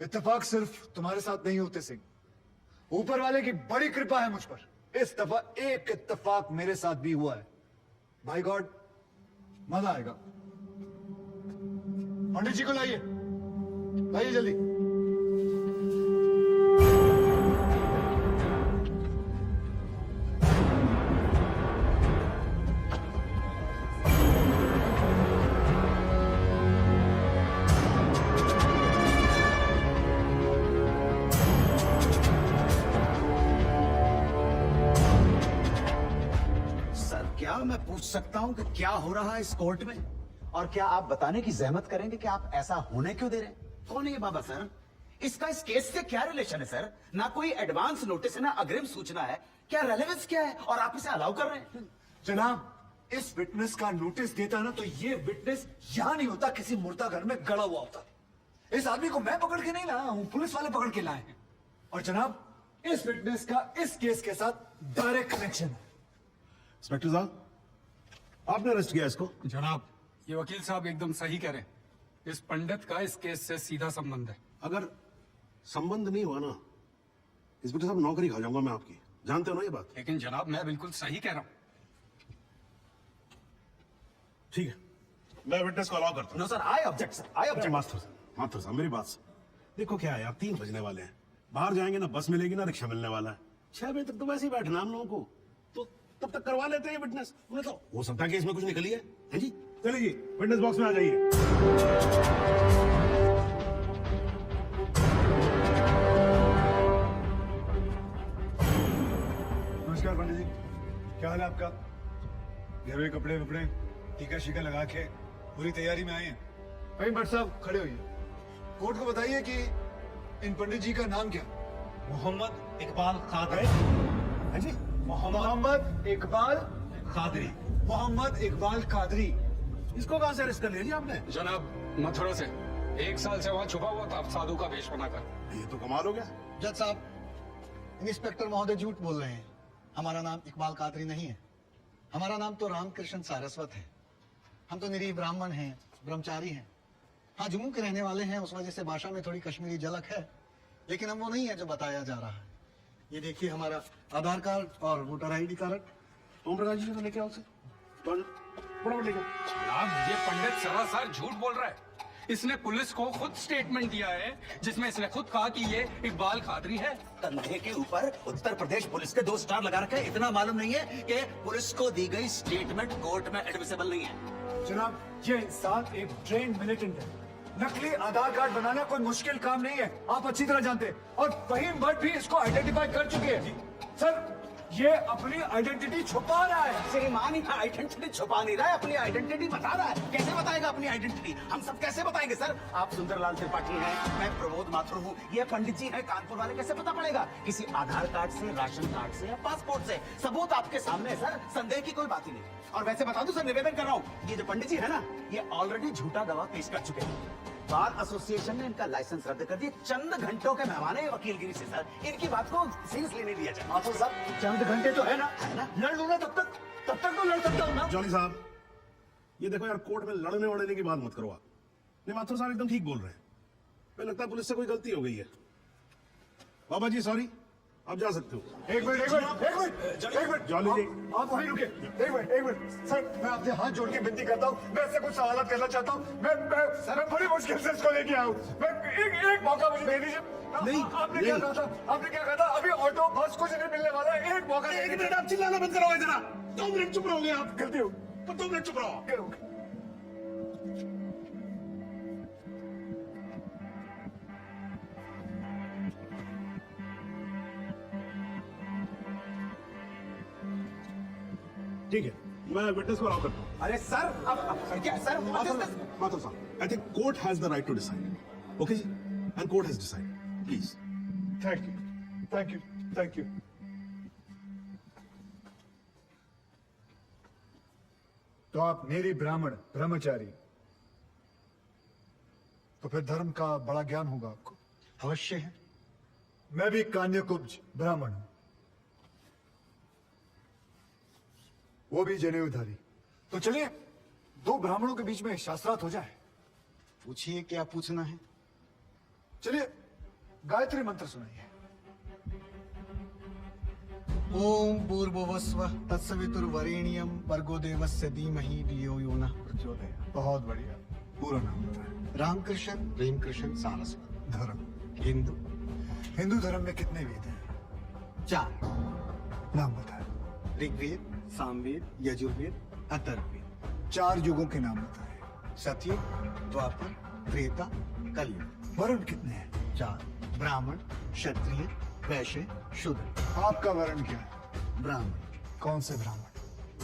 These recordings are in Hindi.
इत्तेफाक सिर्फ तुम्हारे साथ नहीं होते सिंह, ऊपर वाले की बड़ी कृपा है मुझ पर। इस दफा एक इत्तेफाक मेरे साथ भी हुआ है। भाई गॉड, मजा आएगा। पंडित जी को लाइए, लाइए जल्दी। क्या मैं पूछ सकता हूं कि क्या हो रहा है इस कोर्ट में? और क्या आप बताने की जहमत करेंगे कि आप ऐसा होने क्यों दे रहे हैं? कौन है ये बाबा सर? इसका इस केस से क्या रिलेशन है सर? ना कोई एडवांस नोटिस है, ना अग्रिम सूचना है। क्या रेलेवेंस क्या है? और आप इसे अलाउ कर रहे हैं? जनाब, इस विटनेस का नोटिस देता ना तो ये विटनेस यहां नहीं होता, किसी मुर्दा घर में गड़ा हुआ होता। इस आदमी को मैं पकड़ के नहीं लाया हूं, पुलिस वाले पकड़ के लाए हैं। और जनाब, इस विटनेस का इस केस के साथ डायरेक्ट कनेक्शन है। इंस्पेक्टर साहब, आपने अरेस्ट किया इसको? जनाब, ये वकील साहब एकदम सही कह रहे हैं। इस पंडित का इस केस से सीधा संबंध है। अगर संबंध नहीं हुआ ना, इंस्पेक्टर साहब नौकरी खा जाऊंगा मैं आपकी, जानते हो ना ये बात? लेकिन जनाब, मैं बिल्कुल सही कह रहा हूँ। ठीक है, मैं विटनेस को अलाउ करता हूँ। No sir, I object sir, I object. Master साहब मेरी बात सुन। देखो क्या है, आप 3 बजने वाले हैं, बाहर जाएंगे ना बस मिलेगी ना रिक्शा मिलने वाला है। 6 बजे तक तो वैसे ही बैठना हम लोगों को, तो तब तक करवा लेते हैं विटनेस। उन्हें तो हो सकता है कि इसमें कुछ निकली है जी? चलिए जी, विटनेस बॉक्स में आ जाइए। नमस्कार पंडित जी, क्या हाल है आपका? घर में कपड़े वपड़े टीका शीका लगा के पूरी तैयारी में आए हैं? भाई भट्ट साहब खड़े होइए। कोर्ट को बताइए कि इन पंडित जी का नाम क्या? मोहम्मद इकबाल कादरी। है जी? मोहम्मद इकबाल कादरी। मोहम्मद इकबाल कादरी। इसको कहां से अरेस्ट कर लिया जी आपने? जनाब, मथुरा से 1 साल से वहाँ छुपा हुआ था, साधु का वेश बनाकर। ये तो कमाल हो गया। जज साहब, इंस्पेक्टर महोदय झूठ बोल रहे हैं। हमारा नाम इकबाल कादरी नहीं है, हमारा नाम तो रामकृष्ण सारस्वत है। हम तो निरीह ब्राह्मण हैं, ब्रह्मचारी हैं। हाँ, जम्मू के रहने वाले हैं, उस वजह से भाषा में थोड़ी कश्मीरी झलक है, लेकिन हम वो नहीं है जो बताया जा रहा है। ये देखिए हमारा आधार कार्ड और voter ID card. Om Prakash ji को लेके आओ से फटाफट लेके आओ। जनाब, ये पंडित सरासर झूठ बोल रहा है। इसने पुलिस को खुद स्टेटमेंट दिया है, जिसमें इसने खुद कहा कि ये इकबाल कादरी है। कंधे के ऊपर उत्तर प्रदेश पुलिस के 2 स्टार लगा रखे हैं। इतना मालूम नहीं है कि पुलिस को दी गई स्टेटमेंट कोर्ट में एडमिसिबल नहीं है। जनाब, ये इंसान एक ट्रेंड मिलिटेंट है। नकली आधार कार्ड बनाना कोई मुश्किल काम नहीं है, आप अच्छी तरह जानते हैं। और फहीम भट्ट भी इसको आइडेंटिफाई कर चुके हैं। सर, ये अपनी आइडेंटिटी छुपा रहा है। श्रीमान ही आइडेंटिटी छुपा नहीं रहा है, अपनी आइडेंटिटी बता रहा है। कैसे बताएगा अपनी आइडेंटिटी? हम सब कैसे बताएंगे सर? आप सुंदरलाल त्रिपाठी हैं, मैं प्रमोद माथुर हूँ, ये पंडित जी हैं कानपुर वाले, कैसे पता पड़ेगा? किसी आधार कार्ड से, राशन कार्ड से या पासपोर्ट से? सबूत आपके सामने है सर, संदेह की कोई बात ही नहीं। और वैसे बता दूं सर, निवेदन कर रहा हूँ, ये जो पंडित जी है ना, ये ऑलरेडी झूठा गवाह पेश कर चुके हैं। बार एसोसिएशन ने इनका लाइसेंस रद्द कर दिया। चंद घंटों के मेहमान है वकीलगिरी से सर, इनकी बात को सीरियसली नहीं लिया जाए। माथुर साहब, चंद घंटे तो है ना, लड़ लूंगा तब तक तो लड़ सकता हूँ ना। जॉली साहब, ये देखो यार, कोर्ट में लड़ने वड़ने की बात मत करो आप। नहीं, माथुर साहब एकदम ठीक बोल रहे हैं। मुझे लगता है पुलिस से कोई गलती हो गई है। बाबा जी सॉरी, आप जा सकते हो। एक मिनट जॉली जी, आप वहीं रुके। एक मिनट सर, मैं आपसे हाथ जोड़ के विनती करता हूँ, मैं इससे कुछ सवाल करना चाहता हूँ। मैं बड़ी मुश्किल से इसको लेके आया हूँ। मैं एक मौका मुझे दे दीजिए। नहीं, आपने क्या कहा था? अभी ऑटो बस कुछ नहीं मिलने वाला है, एक मौका। 1 मिनट आप चिल्लाना बंद करोगे जरा? 2 मिनट चुप रहोगे आप? गलती हो, पर 2 मिनट चुप रहो। ठीक है, मैं विटनेस को अलाउ करता हूँ। अरे सर, अब क्या सर? माथुर साहब, I think court has the right to decide. Okay ji, and court has decided. Please. Thank you. तो आप मेरी ब्राह्मण ब्रह्मचारी, तो फिर धर्म का बड़ा ज्ञान होगा आपको। अवश्य है। मैं भी कान्यकुब्ज ब्राह्मण हूं, वो भी जनेऊधारी। तो चलिए 2 ब्राह्मणों के बीच में शास्त्रार्थ हो जाए। पूछिए क्या पूछना है। चलिए गायत्री मंत्र सुनाइए। ओम भूर्भुवस्व तत्सवितुर्वरेण्यम भर्गो देवस्य धीमहि धियो यो नः प्रचोदयात्। बहुत बढ़िया। पूरा नाम बताएं। रामकृष्ण प्रेमकृष्ण सारस्वत। धर्म। हिंदू। हिंदू धर्म में कितने वेद हैं? 4। नाम बताएं। ऋग्वेद, सामवेद, यजुर्वेद, अथर्ववेद। 4 युगों के नाम बताएं। सतयुग, द्वापर, त्रेता, कलयुग। वर्ण कितने हैं? 4। ब्राह्मण, क्षत्रिय, वैश्य, शूद्र। आपका वर्ण क्या है? ब्राह्मण। कौन से ब्राह्मण?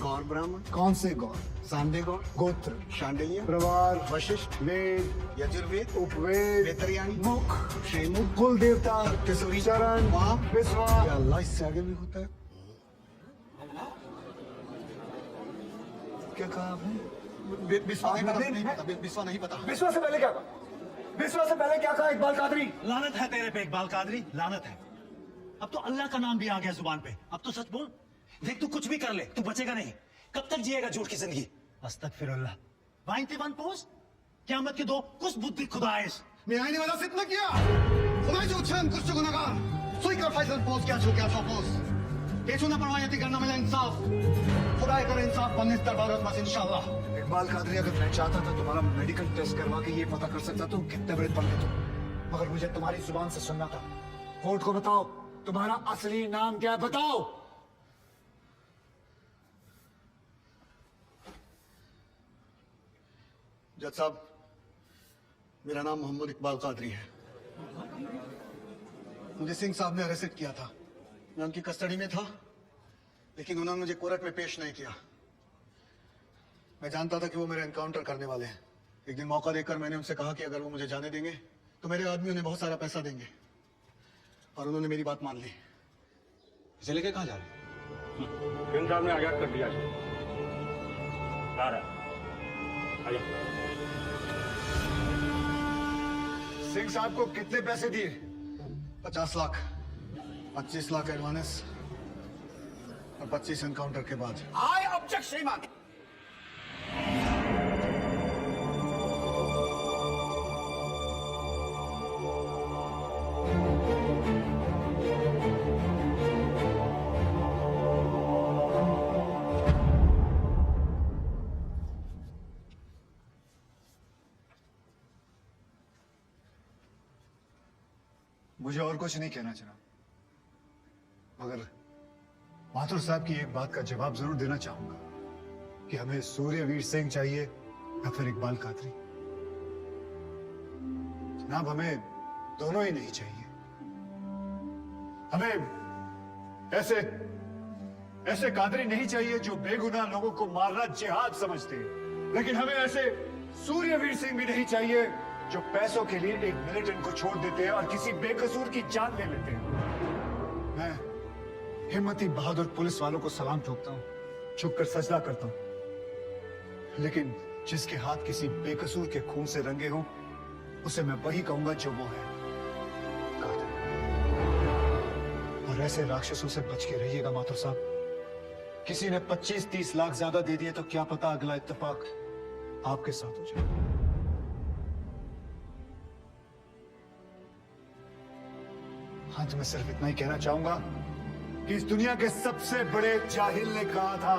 गौर ब्राह्मण, कौन से गौर? सांदे गौर, गोत्र, शांडिल्य, प्रवार, वशिष्ठ, वेद, यजुर्वेद, उपवेद, वेतरयानी, मुख, श्रीमुख, कुल देवता, सप्तसूरी, चरण, वाम, विश्वा। या अल्लाह, इससे आगे भी होता है। क्या कहा आपने? विश्वा नहीं पता, नहीं, नहीं पता, विश्वा नहीं पता। विश्वा से पहले क्या कहा? विश्वा से पहले क्या कहा इकबाल कादरी? लानत है तेरे पे इकबाल कादरी, लानत है। अब तो अल्लाह का नाम भी आ गया जुबान पे। अब तो सच बोल। देख तू कुछ भी कर ले, तू बचेगा नहीं। कब तक जिएगा झूठ की जिंदगी? अस्तगफिरुल्लाह। वाइंते वन पोस्ट क़यामत के 2 कुछ बुद्धि खुदाइश। मैं आने वाला सिद्ध किया। खुदाई जो उच्छन कुछ गुनाहगार। सोई कर फैसल पोस्ट क्या छो क्या छो पोस्ट। केचू ना परवायती करना मिला इंसाफ। खुदाई कर इंसाफ बनने दरबारत मस इंशाल्लाह। इकबाल कादरी, अगर मैं चाहता था तुम्हारा मेडिकल टेस्ट करवा के ये पता कर सकता तुम कितने बड़े पंडित हो, मगर मुझे तुम्हारी जुबान से सुनना था। कोर्ट को बताओ तुम्हारा असली नाम क्या है, बताओ। जज साहब, मेरा नाम मोहम्मद इकबाल कादरी है। मुझे सिंह साहब ने अरेस्ट किया था। मैं उनकी कस्टडी में था, लेकिन उन्होंने मुझे कोर्ट में पेश नहीं किया। मैं जानता था कि वो मेरा एनकाउंटर करने वाले हैं। एक दिन मौका देकर मैंने उनसे कहा कि अगर वो मुझे जाने देंगे तो मेरे आदमी उन्हें बहुत सारा पैसा देंगे, और उन्होंने मेरी बात मान ली। इसे लेके कहाँ जा रहे? सिंह साहब ने आजाद कर दिया। सिंह साहब को कितने पैसे दिए? 50 लाख, 25 लाख एडवांस और 25 एनकाउंटर के बाद। आई ऑब्जेक्ट श्रीमान। मुझे और कुछ नहीं कहना जनाब, मगर माथुर साहब की एक बात का जवाब जरूर देना चाहूंगा कि हमें सूर्यवीर सिंह चाहिए या फिर इकबाल कादरी। जनाब, हमें दोनों ही नहीं चाहिए। हमें ऐसे कादरी नहीं चाहिए जो बेगुनाह लोगों को मारना जिहाद समझते हैं, लेकिन हमें ऐसे सूर्यवीर सिंह भी नहीं चाहिए जो पैसों के लिए एक मिलिटेंट को छोड़ देते हैं और किसी बेकसूर की जान ले लेते हैं। मैं हिम्मती बहादुर पुलिस वालों को सलाम ठोकता हूं, झुककर सजदा करता हूं, लेकिन जिसके हाथ किसी बेकसूर के खून से रंगे हों, उसे मैं वही कहूंगा जो वो है, कातिल। और ऐसे राक्षसों से बच के रहिएगा माथुर साहब। किसी ने 25-30 लाख ज्यादा दे दिए तो क्या पता अगला इत्तेफाक आपके साथ हो जाए। हाँ, तो मैं सिर्फ इतना ही कहना चाहूंगा कि इस दुनिया के सबसे बड़े जाहिल ने कहा था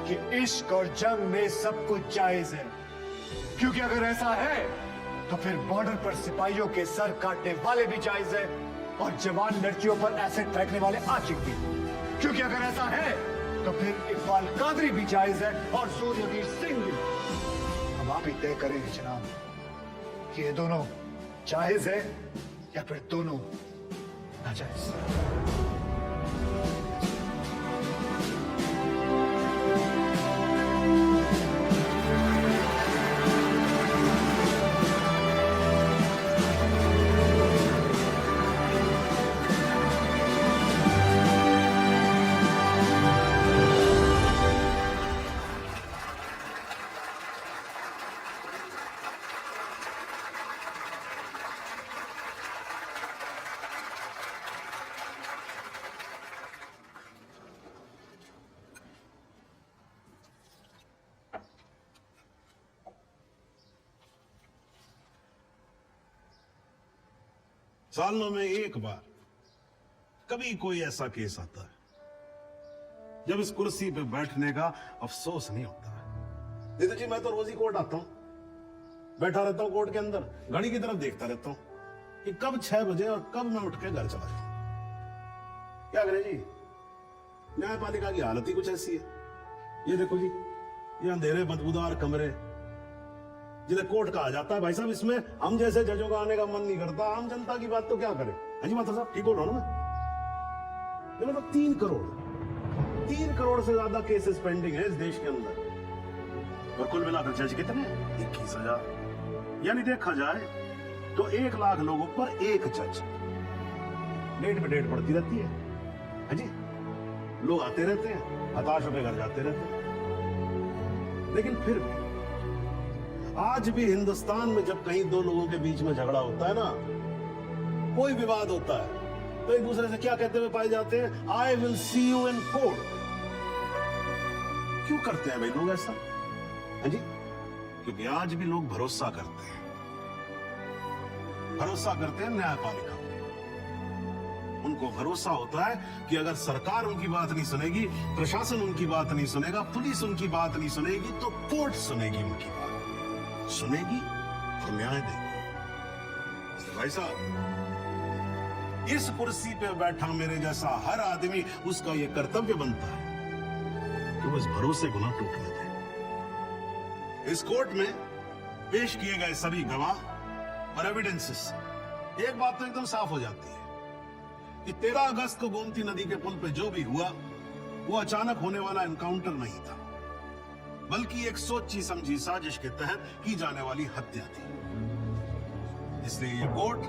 कि इश्क और जंग में सब कुछ जायज है, क्योंकि अगर ऐसा है तो फिर बॉर्डर पर सिपाहियों के सर काटने वाले भी जायज है और जवान लड़कियों पर एसिड फेंकने वाले आशिक भी, क्योंकि अगर ऐसा है तो फिर इकबाल कादरी भी जायज है और सूर्यवीर सिंह भी। अब आप ही तय करें जनाब कि ये दोनों जायज है या फिर दोनों नाजायज। सालों में एक बार कभी कोई ऐसा केस आता है जब इस कुर्सी पे बैठने का अफसोस नहीं होता है। नहीं तो जी मैं तो रोज ही कोर्ट आता हूं, बैठा रहता हूं कोर्ट के अंदर, घड़ी की तरफ देखता रहता हूं कि कब 6 बजे और कब मैं उठ के घर चला जाऊं। क्या करें जी, न्यायपालिका की हालत ही कुछ ऐसी है। ये देखो जी, ये अंधेरे बदबूदार कमरे जिन्हें कोर्ट कहा जाता है, भाई साहब इसमें हम जैसे जजों का आने का मन नहीं करता। आम जनता की बात तो क्या करें। हाँ जी माता साहब ठीक हो रहा हूं ना मैं? ये मतलब 3 करोड़ से ज्यादा केसेस पेंडिंग है इस देश के अंदर, और कुल मिलाकर जज कितने? 21,000। यानी देखा जाए तो 1 लाख लोगों पर एक जज। डेट पे डेट पड़ती रहती है। हाँ जी, लोग आते रहते हैं, हताश होकर घर जाते रहते हैं। लेकिन फिर भी आज भी हिंदुस्तान में जब कहीं 2 लोगों के बीच में झगड़ा होता है ना, कोई विवाद होता है, तो एक दूसरे से क्या कहते हुए पाए जाते हैं? I will see you in court. क्यों करते हैं भाई लोग ऐसा? हाँ जी, क्योंकि आज भी लोग भरोसा करते हैं न्यायपालिका पे। उनको भरोसा होता है कि अगर सरकार उनकी बात नहीं सुनेगी, प्रशासन उनकी बात नहीं सुनेगा, पुलिस उनकी बात नहीं सुनेगी, तो कोर्ट सुनेगी, उनकी बात सुनेगी और न्याय देगी। भाई साहब, इस कुर्सी पे बैठा मेरे जैसा हर आदमी, उसका यह कर्तव्य बनता है कि वो इस भरोसे को ना टूटने दे। इस कोर्ट में पेश किए गए सभी गवाह और एविडेंसेस, एक बात तो एकदम साफ हो जाती है कि 13 अगस्त को गोमती नदी के पुल पे जो भी हुआ वो अचानक होने वाला एनकाउंटर नहीं था, बल्कि एक सोची समझी साजिश के तहत की जाने वाली हत्या थी। इसलिए ये कोर्ट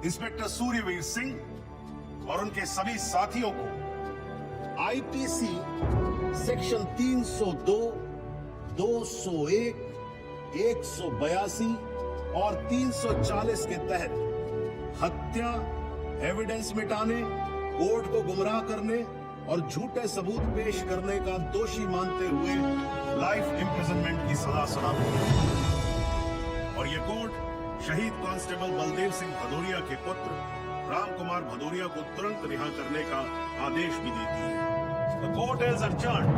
इंस्पेक्टर सूर्यवीर सिंह और उनके सभी साथियों को आईपीसी सेक्शन 302, 201, 182 और 340 के तहत हत्या, एविडेंस मिटाने, कोर्ट को गुमराह करने और झूठे सबूत पेश करने का दोषी मानते हुए लाइफ इंप्रिजनमेंट की सजा सुनाती है। और यह कोर्ट शहीद कांस्टेबल बलदेव सिंह भदौरिया के पुत्र राम कुमार भदौरिया को तुरंत रिहा करने का आदेश भी देती है। The court is adjourned.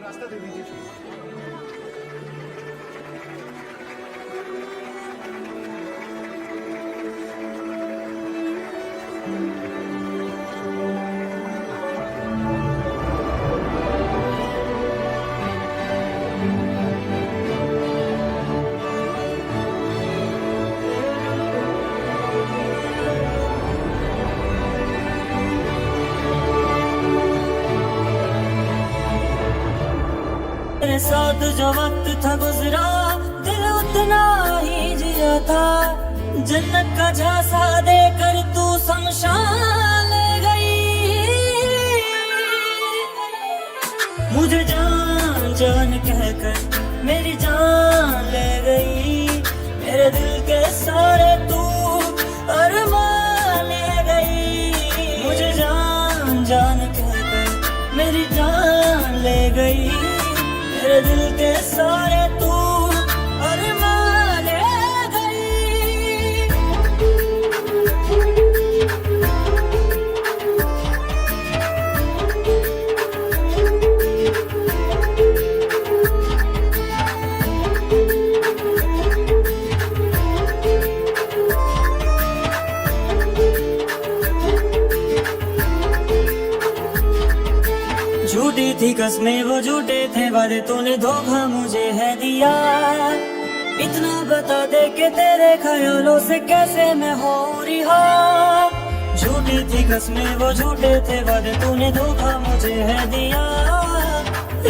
रास्ता दे दीजिए। तेरे साथ जो वक्त था गुजरा, दिल उतना ही जिया था। जन्नत का झांसा देकर तू शमशान ले गई। मुझे जान जान कहकर मेरी जान ले गई। मेरे दिल के सारे तू अरमान ले गई। मुझे जान जान कहकर मेरी जान ले गई। मेरे दिल के सारे तू अरमान ले गई। झूठी थी कसमें वो झूठे थे वादे, तूने धोखा मुझे है दिया। इतना बता दे कि तेरे ख्यालों से कैसे मैं हो रिहा। झूठी थी कसमें वो झूठे थे वादे, तूने धोखा मुझे है दिया।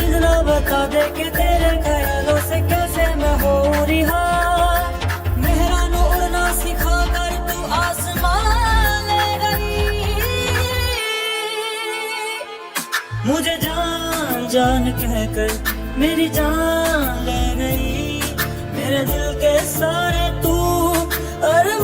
इतना बता दे कि तेरे ख्यालों से कैसे मैं हो रिहा। मेहरानू उड़ना सिखा कर तू आसमान ले गई। मुझे जान जान कहकर मेरी जान ले गई। मेरे दिल के सारे तू अरमान